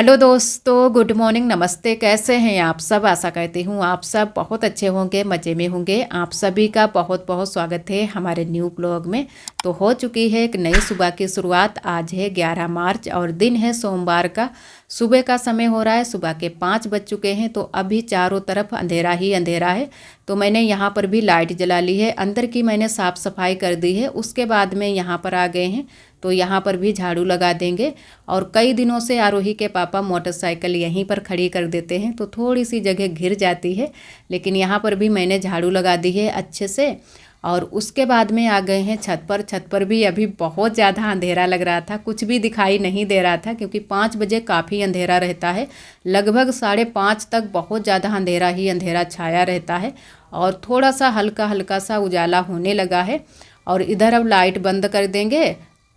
Hello दोस्तों, good morning, नमस्ते। कैसे हैं आप सब? आशा करती हूँ आप सब बहुत अच्छे होंगे, मज़े में होंगे। आप सभी का बहुत बहुत स्वागत है हमारे न्यू ब्लॉग में। तो हो चुकी है एक नई सुबह की शुरुआत। आज है 11 मार्च और दिन है सोमवार का। सुबह का समय हो रहा है, सुबह के 5 बज चुके हैं। तो अभी चारों तरफ अंधेरा ही अंधेरा है। तो मैंने यहाँ पर भी लाइट जला ली है, अंदर की मैंने साफ़ सफाई कर दी है। उसके बाद में यहाँ पर आ गए हैं, तो यहाँ पर भी झाड़ू लगा देंगे। और कई दिनों से आरोही के पापा मोटरसाइकिल यहीं पर खड़ी कर देते हैं, तो थोड़ी सी जगह घिर जाती है, लेकिन यहाँ पर भी मैंने झाड़ू लगा दी है अच्छे से। और उसके बाद में आ गए हैं छत पर। छत पर भी अभी बहुत ज़्यादा अंधेरा लग रहा था, कुछ भी दिखाई नहीं दे रहा था, क्योंकि 5 बजे काफ़ी अंधेरा रहता है। लगभग 5:30 तक बहुत ज़्यादा अंधेरा ही अंधेरा छाया रहता है, और थोड़ा सा हल्का हल्का सा उजाला होने लगा है। और इधर अब लाइट बंद कर देंगे।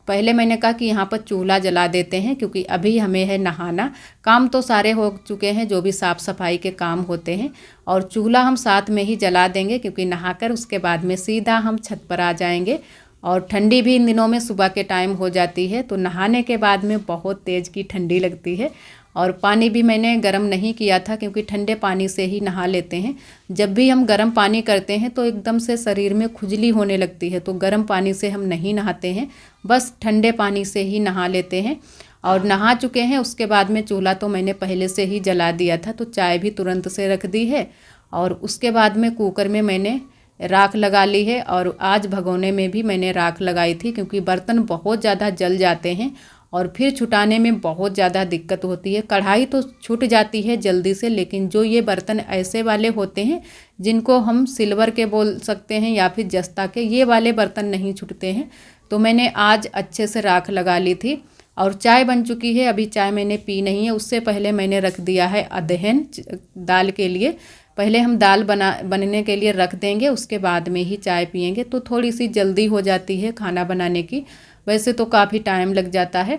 पहले मैंने कहा कि यहाँ पर चूल्हा जला देते हैं, क्योंकि अभी हमें है नहाना। काम तो सारे हो चुके हैं, जो भी साफ़ सफाई के काम होते हैं। और चूल्हा हम साथ में ही जला देंगे, क्योंकि नहाकर उसके बाद में सीधा हम छत पर आ जाएंगे। और ठंडी भी इन दिनों में सुबह के टाइम हो जाती है, तो नहाने के बाद में बहुत तेज़ की ठंडी लगती है। और पानी भी मैंने गर्म नहीं किया था, क्योंकि ठंडे पानी से ही नहा लेते हैं। जब भी हम गर्म पानी करते हैं तो एकदम से शरीर में खुजली होने लगती है, तो गर्म पानी से हम नहीं नहाते हैं, बस ठंडे पानी से ही नहा लेते हैं। और नहा चुके हैं, उसके बाद में चूल्हा तो मैंने पहले से ही जला दिया था, तो चाय भी तुरंत से रख दी है। और उसके बाद में कुकर में मैंने राख लगा ली है। और आज भगोने में भी मैंने राख लगाई थी, क्योंकि बर्तन बहुत ज़्यादा जल जाते हैं और फिर छुटाने में बहुत ज़्यादा दिक्कत होती है। कढ़ाई तो छूट जाती है जल्दी से, लेकिन जो ये बर्तन ऐसे वाले होते हैं जिनको हम सिल्वर के बोल सकते हैं या फिर जस्ता के, ये वाले बर्तन नहीं छूटते हैं। तो मैंने आज अच्छे से राख लगा ली थी। और चाय बन चुकी है, अभी चाय मैंने पी नहीं है। उससे पहले मैंने रख दिया है अदहन दाल के लिए। पहले हम दाल बनने के लिए रख देंगे, उसके बाद में ही चाय पियेंगे, तो थोड़ी सी जल्दी हो जाती है खाना बनाने की। वैसे तो काफ़ी टाइम लग जाता है।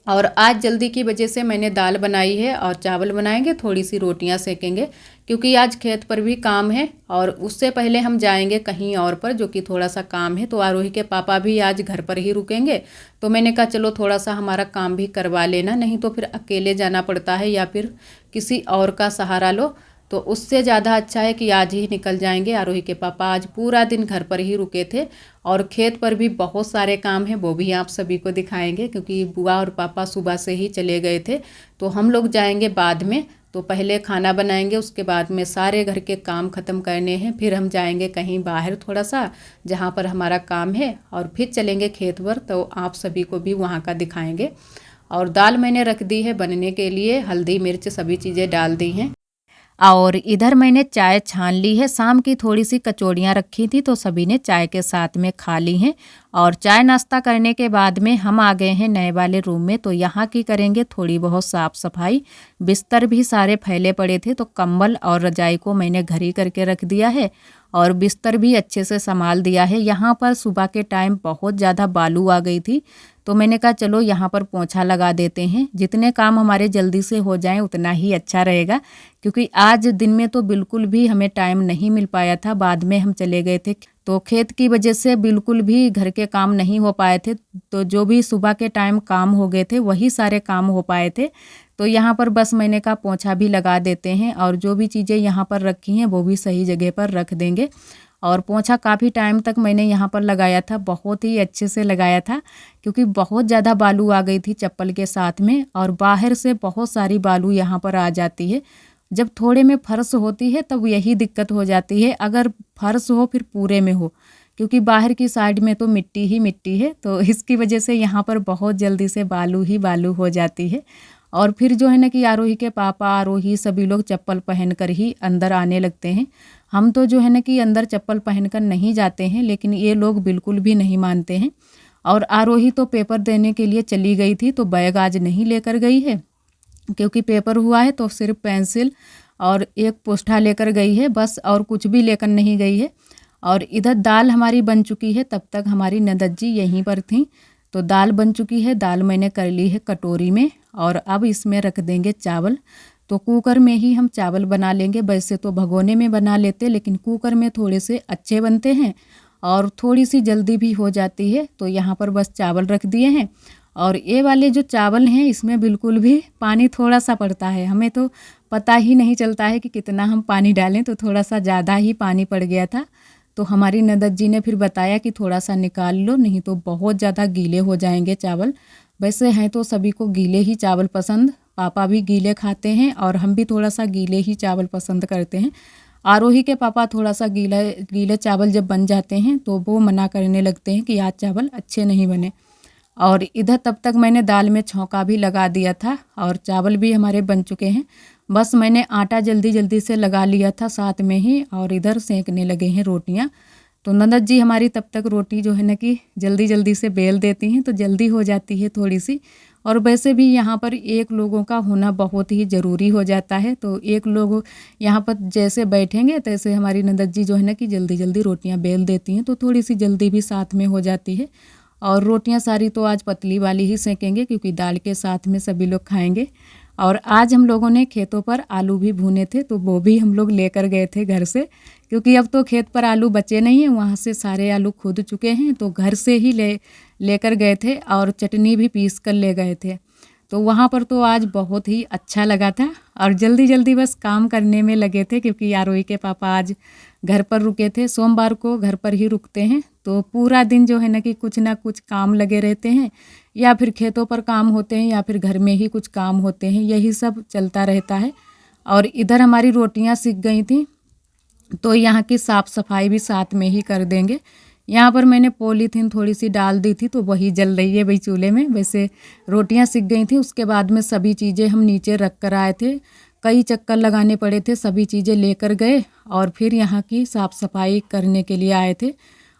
और आज जल्दी की वजह से मैंने दाल बनाई है और चावल बनाएंगे, थोड़ी सी रोटियां सेकेंगे, क्योंकि आज खेत पर भी काम है। और उससे पहले हम जाएंगे कहीं और पर, जो कि थोड़ा सा काम है। तो आरोही के पापा भी आज घर पर ही रुकेंगे, तो मैंने कहा चलो थोड़ा सा हमारा काम भी करवा लेना, नहीं तो फिर अकेले जाना पड़ता है या फिर किसी और का सहारा लो। तो उससे ज़्यादा अच्छा है कि आज ही निकल जाएंगे। आरोही के पापा आज पूरा दिन घर पर ही रुके थे, और खेत पर भी बहुत सारे काम हैं, वो भी आप सभी को दिखाएंगे, क्योंकि बुआ और पापा सुबह से ही चले गए थे। तो हम लोग जाएंगे बाद में। तो पहले खाना बनाएंगे, उसके बाद में सारे घर के काम ख़त्म करने हैं, फिर हम जाएंगे कहीं बाहर थोड़ा सा, जहाँ पर हमारा काम है, और फिर चलेंगे खेत पर। तो आप सभी को भी वहाँ का दिखाएंगे। और दाल मैंने रख दी है बनने के लिए, हल्दी मिर्च सभी चीज़ें डाल दी हैं। और इधर मैंने चाय छान ली है। शाम की थोड़ी सी कचौड़ियाँ रखी थी, तो सभी ने चाय के साथ में खा ली हैं। और चाय नाश्ता करने के बाद में हम आ गए हैं नए वाले रूम में, तो यहाँ की करेंगे थोड़ी बहुत साफ़ सफाई। बिस्तर भी सारे फैले पड़े थे, तो कंबल और रजाई को मैंने घर ही करके रख दिया है, और बिस्तर भी अच्छे से संभाल दिया है। यहाँ पर सुबह के टाइम बहुत ज़्यादा बालू आ गई थी, तो मैंने कहा चलो यहाँ पर पोंछा लगा देते हैं। जितने काम हमारे जल्दी से हो जाएं उतना ही अच्छा रहेगा, क्योंकि आज दिन में तो बिल्कुल भी हमें टाइम नहीं मिल पाया था। बाद में हम चले गए थे, तो खेत की वजह से बिल्कुल भी घर के काम नहीं हो पाए थे। तो जो भी सुबह के टाइम काम हो गए थे वही सारे काम हो पाए थे। तो यहाँ पर बस मैंने कहा पोंछा भी लगा देते हैं, और जो भी चीज़ें यहाँ पर रखी हैं वो भी सही जगह पर रख देंगे। और पोंछा काफ़ी टाइम तक मैंने यहाँ पर लगाया था, बहुत ही अच्छे से लगाया था, क्योंकि बहुत ज़्यादा बालू आ गई थी चप्पल के साथ में, और बाहर से बहुत सारी बालू यहाँ पर आ जाती है। जब थोड़े में फर्श होती है तब यही दिक्कत हो जाती है, अगर फर्श हो फिर पूरे में हो, क्योंकि बाहर की साइड में तो मिट्टी ही मिट्टी है, तो इसकी वजह से यहाँ पर बहुत जल्दी से बालू ही बालू हो जाती है। और फिर जो है ना कि आरोही के पापा, आरोही सभी लोग चप्पल पहनकर ही अंदर आने लगते हैं। हम तो जो है ना कि अंदर चप्पल पहनकर नहीं जाते हैं, लेकिन ये लोग बिल्कुल भी नहीं मानते हैं। और आरोही तो पेपर देने के लिए चली गई थी, तो बैग आज नहीं लेकर गई है, क्योंकि पेपर हुआ है, तो सिर्फ पेंसिल और एक पोस्टा लेकर गई है बस, और कुछ भी लेकर नहीं गई है। और इधर दाल हमारी बन चुकी है, तब तक हमारी ननद जी यहीं पर थी। तो दाल बन चुकी है, दाल मैंने कर ली है कटोरी में, और अब इसमें रख देंगे चावल। तो कुकर में ही हम चावल बना लेंगे, वैसे तो भगोने में बना लेते, लेकिन कुकर में थोड़े से अच्छे बनते हैं और थोड़ी सी जल्दी भी हो जाती है। तो यहाँ पर बस चावल रख दिए हैं, और ये वाले जो चावल हैं इसमें बिल्कुल भी पानी थोड़ा सा पड़ता है, हमें तो पता ही नहीं चलता है कि कितना हम पानी डालें, तो थोड़ा सा ज़्यादा ही पानी पड़ गया था। तो हमारी ननद जी ने फिर बताया कि थोड़ा सा निकाल लो, नहीं तो बहुत ज़्यादा गीले हो जाएंगे चावल। वैसे हैं तो सभी को गीले ही चावल पसंद, पापा भी गीले खाते हैं और हम भी थोड़ा सा गीले ही चावल पसंद करते हैं। आरोही के पापा थोड़ा सा गीले चावल जब बन जाते हैं तो वो मना करने लगते हैं कि आज चावल अच्छे नहीं बने। और इधर तब तक मैंने दाल में छौंका भी लगा दिया था और चावल भी हमारे बन चुके हैं। बस मैंने आटा जल्दी जल्दी से लगा लिया था साथ में ही, और इधर सेंकने लगे हैं रोटियां। तो ननद जी हमारी तब तक रोटी जो है ना कि जल्दी जल्दी से बेल देती हैं, तो जल्दी हो जाती है थोड़ी सी। और वैसे भी यहाँ पर एक लोगों का होना बहुत ही ज़रूरी हो जाता है, तो एक लोग यहाँ पर जैसे बैठेंगे तैसे हमारी ननद जी जो है ना कि जल्दी जल्दी रोटियाँ बेल देती हैं, तो थोड़ी सी जल्दी भी साथ में हो जाती है। और रोटियां सारी तो आज पतली वाली ही सेकेंगे क्योंकि दाल के साथ में सभी लोग खाएंगे। और आज हम लोगों ने खेतों पर आलू भी भुने थे, तो वो भी हम लोग लेकर गए थे घर से, क्योंकि अब तो खेत पर आलू बचे नहीं हैं, वहाँ से सारे आलू खुद चुके हैं, तो घर से ही लेकर गए थे और चटनी भी पीस कर ले गए थे। तो वहाँ पर तो आज बहुत ही अच्छा लगा था और जल्दी जल्दी बस काम करने में लगे थे, क्योंकि आरोही के पापा आज घर पर रुके थे, सोमवार को घर पर ही रुकते हैं, तो पूरा दिन जो है ना कुछ काम लगे रहते हैं, या फिर खेतों पर काम होते हैं या फिर घर में ही कुछ काम होते हैं, यही सब चलता रहता है। और इधर हमारी रोटियां सिक गई थी, तो यहाँ की साफ़ सफाई भी साथ में ही कर देंगे। यहाँ पर मैंने पॉलीथीन थोड़ी सी डाल दी थी, तो वही जल रही है भाई चूल्हे में। वैसे रोटियाँ सिक गई थी, उसके बाद में सभी चीज़ें हम नीचे रख कर आए थे, कई चक्कर लगाने पड़े थे, सभी चीज़ें लेकर गए और फिर यहाँ की साफ़ सफाई करने के लिए आए थे।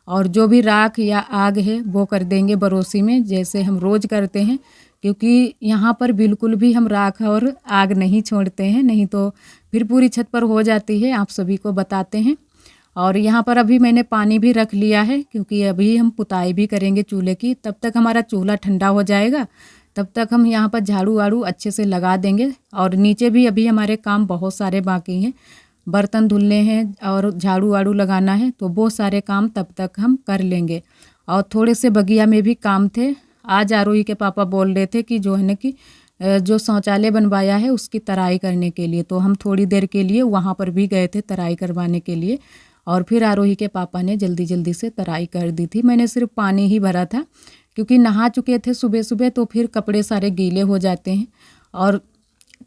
और जो भी राख या आग है वो कर देंगे बरोसी में, जैसे हम रोज़ करते हैं, क्योंकि यहाँ पर बिल्कुल भी हम राख और आग नहीं छोड़ते हैं, नहीं तो फिर पूरी छत पर हो जाती है, आप सभी को बताते हैं। और यहाँ पर अभी मैंने पानी भी रख लिया है, क्योंकि अभी हम पुताई भी करेंगे चूल्हे की, तब तक हमारा चूल्हा ठंडा हो जाएगा, तब तक हम यहाँ पर झाड़ू वाड़ू अच्छे से लगा देंगे। और नीचे भी अभी हमारे काम बहुत सारे बाकी हैं, बर्तन धुलने हैं और झाड़ू वाड़ू लगाना है, तो वो सारे काम तब तक हम कर लेंगे। और थोड़े से बगिया में भी काम थे। आज आरोही के पापा बोल रहे थे कि जो है ना कि जो शौचालय बनवाया है उसकी तराई करने के लिए, तो हम थोड़ी देर के लिए वहाँ पर भी गए थे तराई करवाने के लिए। और फिर आरोही के पापा ने जल्दी जल्दी से तराई कर दी थी। मैंने सिर्फ पानी ही भरा था, क्योंकि नहा चुके थे सुबह सुबह, तो फिर कपड़े सारे गीले हो जाते हैं। और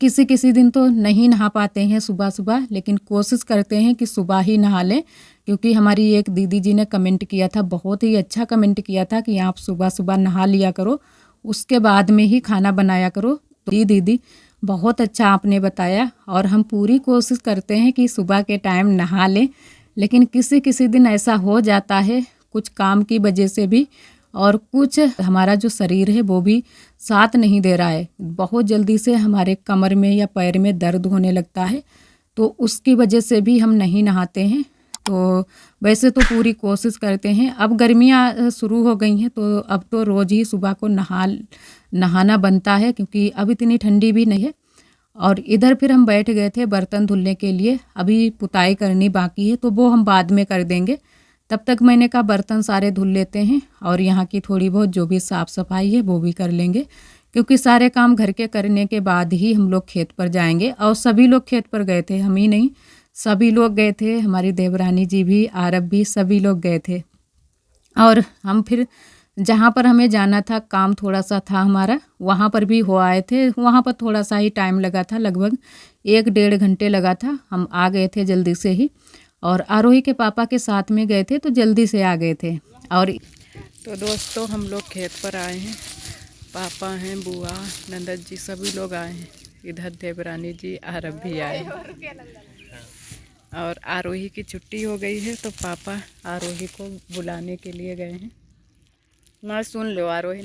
किसी किसी दिन तो नहीं नहा पाते हैं सुबह सुबह, लेकिन कोशिश करते हैं कि सुबह ही नहा लें, क्योंकि हमारी एक दीदी जी ने कमेंट किया था, बहुत ही अच्छा कमेंट किया था कि आप सुबह सुबह नहा लिया करो, उसके बाद में ही खाना बनाया करो। तो जी दीदी, बहुत अच्छा आपने बताया, और हम पूरी कोशिश करते हैं कि सुबह के टाइम नहा लें, लेकिन किसी किसी दिन ऐसा हो जाता है कुछ काम की वजह से भी, और कुछ हमारा जो शरीर है वो भी साथ नहीं दे रहा है, बहुत जल्दी से हमारे कमर में या पैर में दर्द होने लगता है, तो उसकी वजह से भी हम नहीं नहाते हैं। तो वैसे तो पूरी कोशिश करते हैं। अब गर्मियाँ शुरू हो गई हैं, तो अब तो रोज़ ही सुबह को नहाना बनता है, क्योंकि अब इतनी ठंडी भी नहीं है। और इधर फिर हम बैठ गए थे बर्तन धुलने के लिए, अभी पुताई करनी बाकी है, तो वो हम बाद में कर देंगे। तब तक मैंने कहा बर्तन सारे धुल लेते हैं और यहाँ की थोड़ी बहुत जो भी साफ़ सफाई है वो भी कर लेंगे, क्योंकि सारे काम घर के करने के बाद ही हम लोग खेत पर जाएंगे। और सभी लोग खेत पर गए थे, हम ही नहीं, सभी लोग गए थे, हमारी देवरानी जी भी, आरब भी, सभी लोग गए थे। और हम फिर जहाँ पर हमें जाना था, काम थोड़ा सा था हमारा, वहाँ पर भी हो आए थे। वहाँ पर थोड़ा सा ही टाइम लगा था, लगभग 1-1.5 घंटे लगा था, हम आ गए थे जल्दी से ही। और आरोही के पापा के साथ में गए थे, तो जल्दी से आ गए थे। और तो दोस्तों हम लोग खेत पर आए हैं, पापा हैं, बुआ, नंदन जी, सभी लोग आए हैं। इधर देवरानी जी, आरब भी आए हैं। और आरोही की छुट्टी हो गई है, तो पापा आरोही को बुलाने के लिए गए हैं। ना सुन लो आरोही,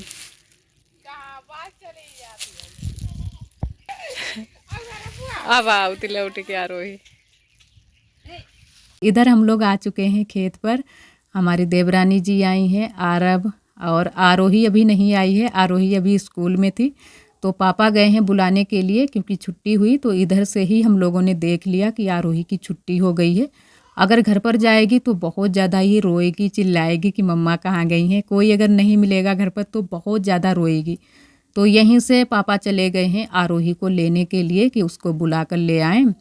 अब आओ तिला उठ के आरोही। इधर हम लोग आ चुके हैं खेत पर, हमारी देवरानी जी आई हैं, आरब, और आरोही अभी नहीं आई है, आरोही अभी स्कूल में थी, तो पापा गए हैं बुलाने के लिए, क्योंकि छुट्टी हुई। तो इधर से ही हम लोगों ने देख लिया कि आरोही की छुट्टी हो गई है। अगर घर पर जाएगी तो बहुत ज़्यादा ही रोएगी, चिल्लाएगी कि मम्मा कहाँ गई हैं। कोई अगर नहीं मिलेगा घर पर तो बहुत ज़्यादा रोएगी। तो यहीं से पापा चले गए हैं आरोही को लेने के लिए कि उसको बुला कर ले आएँ,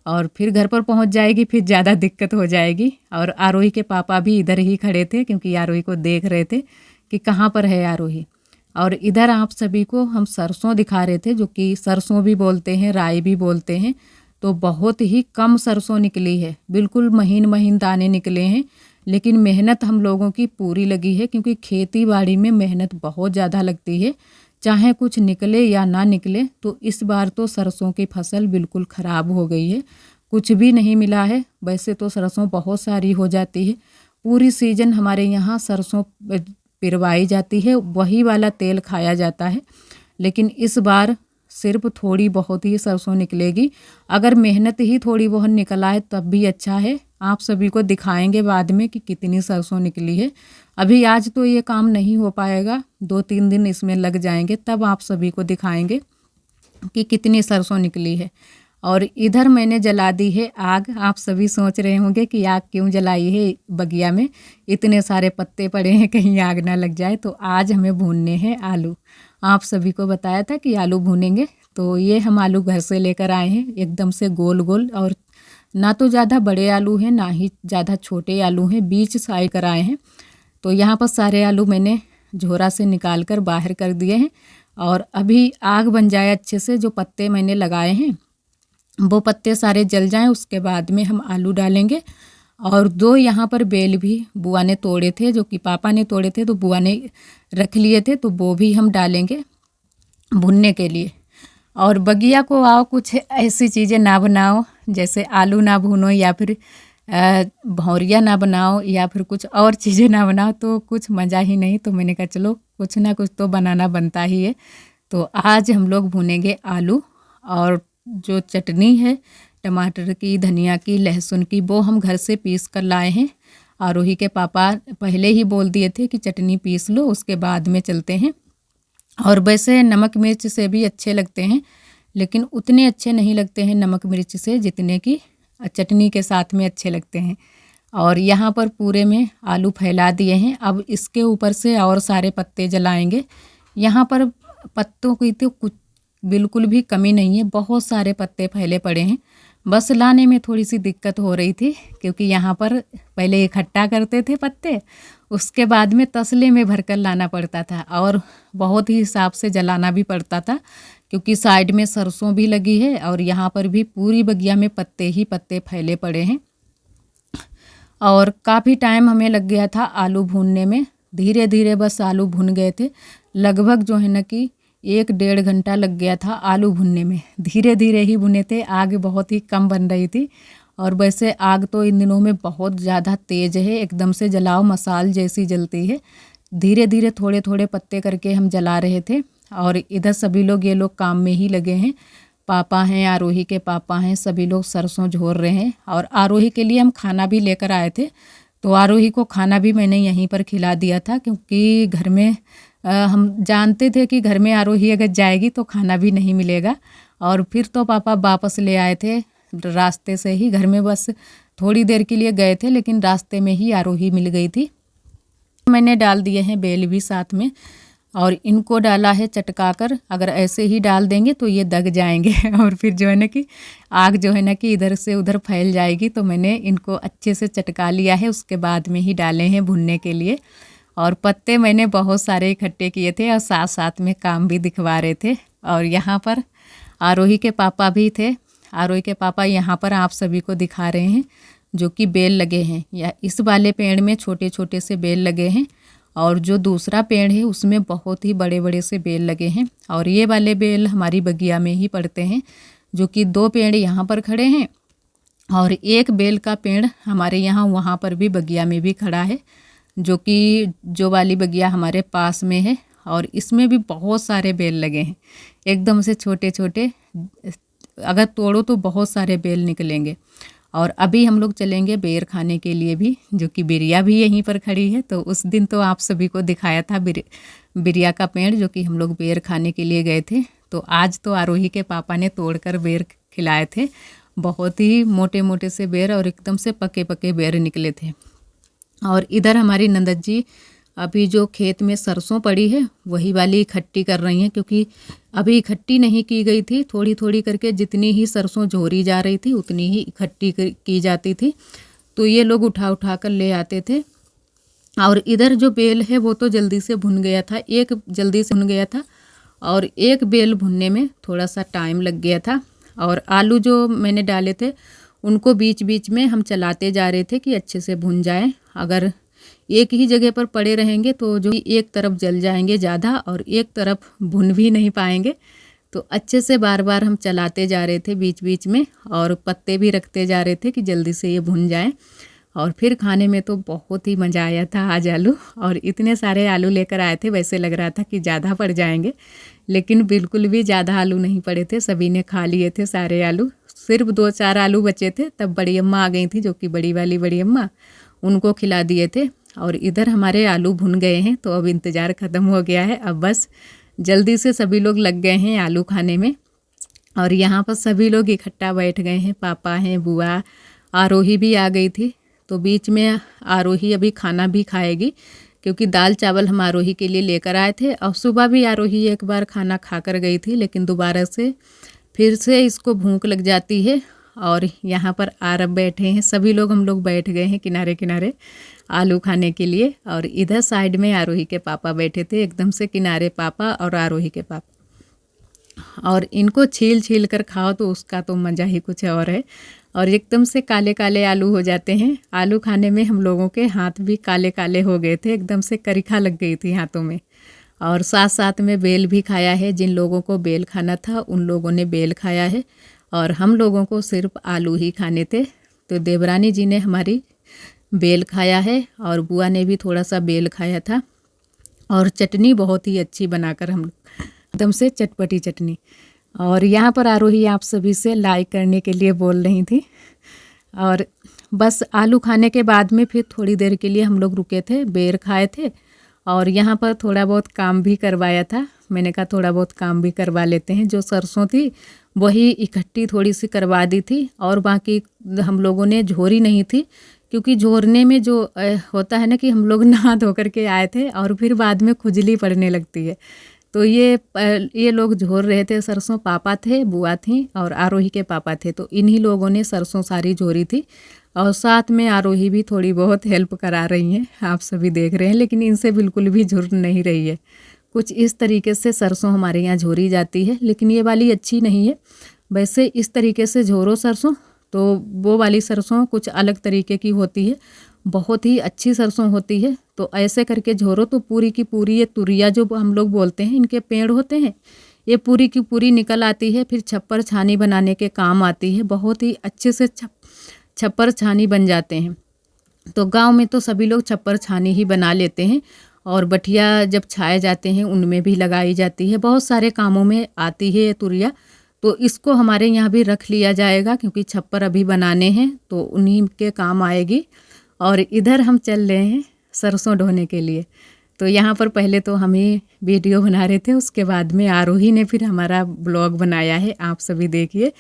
और फिर घर पर पहुंच जाएगी, फिर ज़्यादा दिक्कत हो जाएगी। और आरोही के पापा भी इधर ही खड़े थे क्योंकि आरोही को देख रहे थे कि कहाँ पर है आरोही। और इधर आप सभी को हम सरसों दिखा रहे थे, जो कि सरसों भी बोलते हैं, राई भी बोलते हैं। तो बहुत ही कम सरसों निकली है, बिल्कुल महीन महीन दाने निकले हैं, लेकिन मेहनत हम लोगों की पूरी लगी है क्योंकि खेती बाड़ी में मेहनत बहुत ज़्यादा लगती है, चाहे कुछ निकले या ना निकले। तो इस बार तो सरसों की फसल बिल्कुल ख़राब हो गई है, कुछ भी नहीं मिला है। वैसे तो सरसों बहुत सारी हो जाती है, पूरी सीजन हमारे यहाँ सरसों पिरवाई जाती है, वही वाला तेल खाया जाता है। लेकिन इस बार सिर्फ थोड़ी बहुत ही सरसों निकलेगी। अगर मेहनत ही थोड़ी बहुत निकल आए तब भी अच्छा है। आप सभी को दिखाएंगे बाद में कि कितनी सरसों निकली है। अभी आज तो ये काम नहीं हो पाएगा, 2-3 दिन इसमें लग जाएंगे, तब आप सभी को दिखाएंगे कि कितनी सरसों निकली है। और इधर मैंने जला दी है आग। आप सभी सोच रहे होंगे कि आग क्यों जलाई है बगिया में, इतने सारे पत्ते पड़े हैं कहीं आग ना लग जाए। तो आज हमें भूनने हैं आलू। आप सभी को बताया था कि आलू भूनेंगे, तो ये हम आलू घर से लेकर आए हैं, एकदम से गोल गोल, और ना तो ज़्यादा बड़े आलू हैं ना ही ज़्यादा छोटे आलू हैं, बीच साइड कर आए हैं। तो यहाँ पर सारे आलू मैंने झोरा से निकाल कर बाहर कर दिए हैं। और अभी आग बन जाए अच्छे से, जो पत्ते मैंने लगाए हैं वो पत्ते सारे जल जाएं, उसके बाद में हम आलू डालेंगे। और 2 यहाँ पर बेल भी बुआ ने तोड़े थे, जो कि पापा ने तोड़े थे तो बुआ ने रख लिए थे, तो वो भी हम डालेंगे भुनने के लिए। और बगिया को आओ कुछ ऐसी चीज़ें ना बनाओ, जैसे आलू ना भूनो या फिर भौरिया ना बनाओ या फिर कुछ और चीज़ें ना बनाओ, तो कुछ मज़ा ही नहीं। तो मैंने कहा चलो कुछ ना कुछ तो बनाना बनता ही है। तो आज हम लोग भूनेंगे आलू, और जो चटनी है टमाटर की, धनिया की, लहसुन की, वो हम घर से पीस कर लाए हैं। आरोही के पापा पहले ही बोल दिए थे कि चटनी पीस लो, उसके बाद में चलते हैं। और वैसे नमक मिर्च से भी अच्छे लगते हैं, लेकिन उतने अच्छे नहीं लगते हैं नमक मिर्च से जितने कि चटनी के साथ में अच्छे लगते हैं। और यहाँ पर पूरे में आलू फैला दिए हैं। अब इसके ऊपर से और सारे पत्ते जलाएंगे। यहाँ पर पत्तों की तो कुछ बिल्कुल भी कमी नहीं है, बहुत सारे पत्ते फैले पड़े हैं। बस लाने में थोड़ी सी दिक्कत हो रही थी क्योंकि यहाँ पर पहले इकट्ठा करते थे पत्ते, उसके बाद में तसले में भरकर लाना पड़ता था और बहुत ही हिसाब से जलाना भी पड़ता था, क्योंकि साइड में सरसों भी लगी है और यहाँ पर भी पूरी बगिया में पत्ते ही पत्ते फैले पड़े हैं। और काफ़ी टाइम हमें लग गया था आलू भूनने में, धीरे धीरे बस आलू भुन गए थे। लगभग जो है ना कि 1-1.5 घंटा लग गया था आलू भुनने में, धीरे धीरे ही भुने थे। आग बहुत ही कम बन रही थी, और वैसे आग तो इन दिनों में बहुत ज़्यादा तेज़ है, एकदम से जलाओ मसाल जैसी जलती है। धीरे धीरे थोड़े थोड़े पत्ते करके हम जला रहे थे। और इधर सभी लोग, ये लोग काम में ही लगे हैं। पापा हैं, आरोही के पापा हैं, सभी लोग सरसों झोर रहे हैं। और आरोही के लिए हम खाना भी लेकर आए थे, तो आरोही को खाना भी मैंने यहीं पर खिला दिया था, क्योंकि घर में हम जानते थे कि घर में आरोही अगर जाएगी तो खाना भी नहीं मिलेगा। और फिर तो पापा वापस ले आए थे रास्ते से ही, घर में बस थोड़ी देर के लिए गए थे, लेकिन रास्ते में ही आरोही मिल गई थी। मैंने डाल दिए हैं बेल भी साथ में, और इनको डाला है चटका कर। अगर ऐसे ही डाल देंगे तो ये दग जाएंगे और फिर जो है ना कि आग जो है ना कि इधर से उधर फैल जाएगी। तो मैंने इनको अच्छे से चटका लिया है, उसके बाद में ही डाले हैं भुनने के लिए। और पत्ते मैंने बहुत सारे इकट्ठे किए थे और साथ साथ में काम भी दिखवा रहे थे। और यहाँ पर आरोही के पापा भी थे। आरोही के पापा यहाँ पर आप सभी को दिखा रहे हैं जो कि बेल लगे हैं। या इस वाले पेड़ में छोटे छोटे से बेल लगे हैं, और जो दूसरा पेड़ है उसमें बहुत ही बड़े बड़े से बेल लगे हैं। और ये वाले बेल हमारी बगिया में ही पड़ते हैं, जो कि 2 पेड़ यहाँ पर खड़े हैं और एक बेल का पेड़ हमारे यहाँ वहाँ पर भी बगिया में भी खड़ा है, जो कि जो वाली बगिया हमारे पास में है। और इसमें भी बहुत सारे बेल लगे हैं, एकदम से छोटे छोटे, अगर तोड़ो तो बहुत सारे बेल निकलेंगे। और अभी हम लोग चलेंगे बेर खाने के लिए भी, जो कि बिरिया भी यहीं पर खड़ी है। तो उस दिन तो आप सभी को दिखाया था बिरिया का पेड़, जो कि हम लोग बेर खाने के लिए गए थे। तो आज तो आरोही के पापा ने तोड़कर बेर खिलाए थे, बहुत ही मोटे मोटे से बेर और एकदम से पके पके बेर निकले थे। और इधर हमारी नंदत जी अभी जो खेत में सरसों पड़ी है वही वाली इकट्ठी कर रही हैं, क्योंकि अभी इकट्ठी नहीं की गई थी। थोड़ी थोड़ी करके जितनी ही सरसों झोरी जा रही थी उतनी ही इकट्ठी की जाती थी, तो ये लोग उठा उठा कर ले आते थे। और इधर जो बेल है वो तो जल्दी से भुन गया था, एक जल्दी से भुन गया था और एक बेल भुनने में थोड़ा सा टाइम लग गया था। और आलू जो मैंने डाले थे उनको बीच बीच में हम चलाते जा रहे थे कि अच्छे से भुन जाए। अगर एक ही जगह पर पड़े रहेंगे तो जो एक तरफ जल जाएंगे ज़्यादा और एक तरफ भुन भी नहीं पाएंगे, तो अच्छे से बार बार हम चलाते जा रहे थे बीच बीच में, और पत्ते भी रखते जा रहे थे कि जल्दी से ये भुन जाए। और फिर खाने में तो बहुत ही मज़ा आया था आज आलू, और इतने सारे आलू लेकर आए थे, वैसे लग रहा था कि ज़्यादा पड़ जाएंगे, लेकिन बिल्कुल भी ज़्यादा आलू नहीं पड़े थे, सभी ने खा लिए थे सारे आलू। सिर्फ 2-4 आलू बचे थे, तब बड़ी अम्मा आ गई थी, जो कि बड़ी वाली बड़ी अम्मा, उनको खिला दिए थे। और इधर हमारे आलू भुन गए हैं, तो अब इंतज़ार ख़त्म हो गया है। अब बस जल्दी से सभी लोग लग गए हैं आलू खाने में। और यहाँ पर सभी लोग इकट्ठा बैठ गए हैं, पापा हैं, बुआ, आरोही भी आ गई थी। तो बीच में आरोही अभी खाना भी खाएगी, क्योंकि दाल चावल हम आरोही के लिए लेकर आए थे। और सुबह भी आरोही एक बार खाना खा कर गई थी, लेकिन दोबारा से फिर से इसको भूख लग जाती है। और यहाँ पर आरब बैठे हैं, सभी लोग हम लोग बैठ गए हैं किनारे किनारे आलू खाने के लिए। और इधर साइड में आरोही के पापा बैठे थे, एकदम से किनारे पापा और आरोही के पापा। और इनको छील छील कर खाओ तो उसका तो मज़ा ही कुछ और है। और एकदम से काले काले आलू हो जाते हैं। आलू खाने में हम लोगों के हाथ भी काले काले हो गए थे, एकदम से करिखा लग गई थी हाथों में। और साथ साथ में बेल भी खाया है, जिन लोगों को बेल खाना था उन लोगों ने बेल खाया है, और हम लोगों को सिर्फ आलू ही खाने थे। तो देवरानी जी ने हमारी बेल खाया है, और बुआ ने भी थोड़ा सा बेल खाया था। और चटनी बहुत ही अच्छी बनाकर हम एकदम से चटपटी चटनी। और यहाँ पर आरोही आप सभी से लाइक करने के लिए बोल रही थी। और बस आलू खाने के बाद में फिर थोड़ी देर के लिए हम लोग रुके थे, बेर खाए थे, और यहाँ पर थोड़ा बहुत काम भी करवाया था। मैंने कहा थोड़ा बहुत काम भी करवा लेते हैं। जो सरसों थी वही इकट्ठी थोड़ी सी करवा दी थी, और बाकी हम लोगों ने झोरी नहीं थी, क्योंकि झोरने में जो होता है ना कि हम लोग नहा धो करके आए थे और फिर बाद में खुजली पड़ने लगती है, तो ये लोग झोर रहे थे सरसों। पापा थे, बुआ थी और आरोही के पापा थे, तो इन्हीं लोगों ने सरसों सारी झोरी थी। और साथ में आरोही भी थोड़ी बहुत हेल्प करा रही हैं, आप सभी देख रहे हैं, लेकिन इनसे बिल्कुल भी झुर नहीं रही है। कुछ इस तरीके से सरसों हमारे यहाँ झोरी जाती है, लेकिन ये वाली अच्छी नहीं है। वैसे इस तरीके से झोरो सरसों, तो वो वाली सरसों कुछ अलग तरीके की होती है, बहुत ही अच्छी सरसों होती है। तो ऐसे करके झोरो तो पूरी की पूरी ये तुरिया जो हम लोग बोलते हैं, इनके पेड़ होते हैं, ये पूरी की पूरी निकल आती है, फिर छप्पर छानी बनाने के काम आती है। बहुत ही अच्छे से छप्पर छानी बन जाते हैं। तो गांव में तो सभी लोग छप्पर छानी ही बना लेते हैं, और बठिया जब छाए जाते हैं उनमें भी लगाई जाती है, बहुत सारे कामों में आती है ये तुरिया। तो इसको हमारे यहाँ भी रख लिया जाएगा, क्योंकि छप्पर अभी बनाने हैं तो उन्हीं के काम आएगी। और इधर हम चल रहे हैं सरसों ढोने के लिए। तो यहाँ पर पहले तो हम ही वीडियो बना रहे थे, उसके बाद में आरोही ने फिर हमारा ब्लॉग बनाया है, आप सभी देखिए।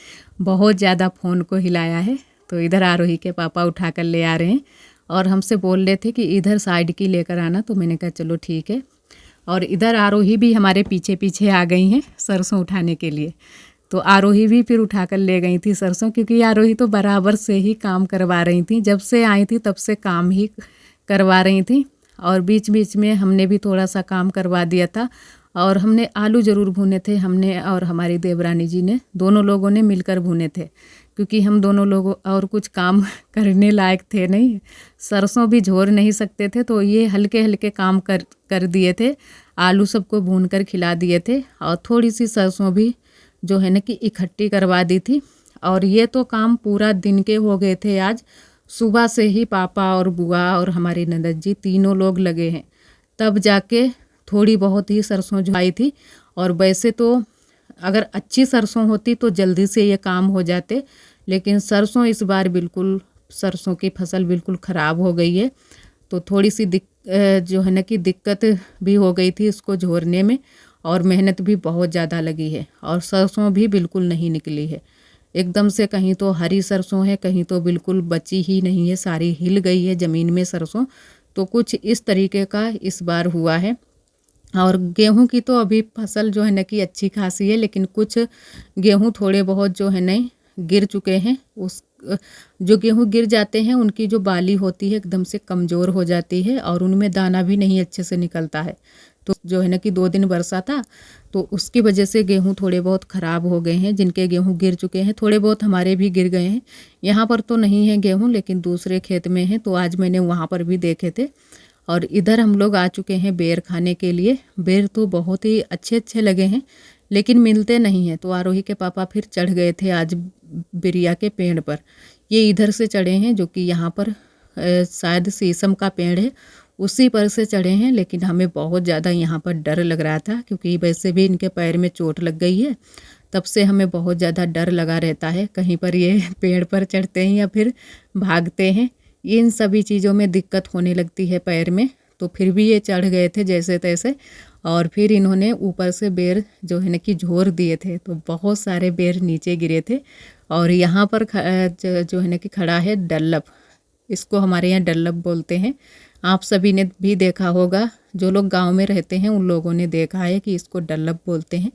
बहुत ज़्यादा फ़ोन को हिलाया है। तो इधर आरोही के पापा उठा कर ले आ रहे हैं, और हमसे बोल रहे थे कि इधर साइड की लेकर आना, तो मैंने कहा चलो ठीक है। और इधर आरोही भी हमारे पीछे पीछे आ गई हैं सरसों उठाने के लिए। तो आरोही भी फिर उठा कर ले गई थी सरसों, क्योंकि आरोही तो बराबर से ही काम करवा रही थी, जब से आई थी तब से काम ही करवा रही थी। और बीच बीच में हमने भी थोड़ा सा काम करवा दिया था। और हमने आलू ज़रूर भुने थे, हमने और हमारी देवरानी जी ने, दोनों लोगों ने मिलकर भुने थे, क्योंकि हम दोनों लोग और कुछ काम करने लायक थे नहीं, सरसों भी झोर नहीं सकते थे, तो ये हल्के हल्के काम कर दिए थे। आलू सबको भून कर खिला दिए थे, और थोड़ी सी सरसों भी जो है ना कि इकट्ठी करवा दी थी। और ये तो काम पूरा दिन के हो गए थे आज, सुबह से ही पापा और बुआ और हमारी ननद जी तीनों लोग लगे हैं, तब जाके थोड़ी बहुत ही सरसों जो आई थी। और वैसे तो अगर अच्छी सरसों होती तो जल्दी से ये काम हो जाते, लेकिन सरसों इस बार बिल्कुल, सरसों की फसल बिल्कुल ख़राब हो गई है। तो थोड़ी सी जो है ना कि दिक्कत भी हो गई थी इसको झोरने में, और मेहनत भी बहुत ज़्यादा लगी है। और सरसों भी बिल्कुल नहीं निकली है, एकदम से कहीं तो हरी सरसों है, कहीं तो बिल्कुल बची ही नहीं है, सारी हिल गई है ज़मीन में सरसों। तो कुछ इस तरीके का इस बार हुआ है। और गेहूं की तो अभी फसल जो है ना कि अच्छी खासी है, लेकिन कुछ गेहूं थोड़े बहुत जो है ना गिर चुके हैं। उस जो गेहूं गिर जाते हैं उनकी जो बाली होती है एकदम से कमज़ोर हो जाती है और उनमें दाना भी नहीं अच्छे से निकलता है। तो जो है ना कि 2 दिन बरसा था तो उसकी वजह से गेहूं थोड़े बहुत ख़राब हो गए हैं। जिनके गेहूं गिर चुके हैं, थोड़े बहुत हमारे भी गिर गए हैं। यहाँ पर तो नहीं है गेहूं, लेकिन दूसरे खेत में है, तो आज मैंने वहाँ पर भी देखे थे। और इधर हम लोग आ चुके हैं बेर खाने के लिए। बेर तो बहुत ही अच्छे अच्छे लगे हैं, लेकिन मिलते नहीं हैं। तो आरोही के पापा फिर चढ़ गए थे आज बिरिया के पेड़ पर। ये इधर से चढ़े हैं, जो कि यहाँ पर शायद शीशम का पेड़ है, उसी पर से चढ़े हैं। लेकिन हमें बहुत ज़्यादा यहाँ पर डर लग रहा था, क्योंकि वैसे भी इनके पैर में चोट लग गई है। तब से हमें बहुत ज़्यादा डर लगा रहता है, कहीं पर ये पेड़ पर चढ़ते हैं या फिर भागते हैं। इन सभी चीज़ों में दिक्कत होने लगती है पैर में। तो फिर भी ये चढ़ गए थे जैसे तैसे, और फिर इन्होंने ऊपर से बेर जो है ना कि झोर दिए थे, तो बहुत सारे बेर नीचे गिरे थे। और यहाँ पर जो है ना कि खड़ा है डल्लब, इसको हमारे यहाँ डल्लब बोलते हैं। आप सभी ने भी देखा होगा, जो लोग गांव में रहते हैं उन लोगों ने देखा है कि इसको डल्लब बोलते हैं।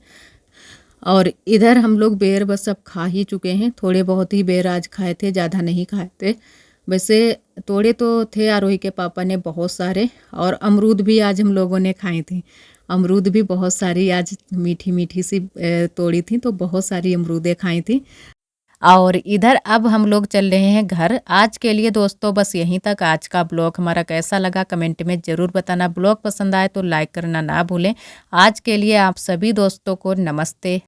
और इधर हम लोग बेर बस सब खा ही चुके हैं। थोड़े बहुत ही बेर आज खाए थे, ज़्यादा नहीं खाए थे। वैसे तोड़े तो थे आरोही के पापा ने बहुत सारे, और अमरूद भी आज हम लोगों ने खाई थी। अमरूद भी बहुत सारी आज मीठी मीठी सी तोड़ी थी, तो बहुत सारी अमरूदें खाई थी। और इधर अब हम लोग चल रहे हैं घर। आज के लिए दोस्तों बस यहीं तक। आज का ब्लॉग हमारा कैसा लगा कमेंट में ज़रूर बताना। ब्लॉग पसंद आए तो लाइक करना ना भूलें। आज के लिए आप सभी दोस्तों को नमस्ते।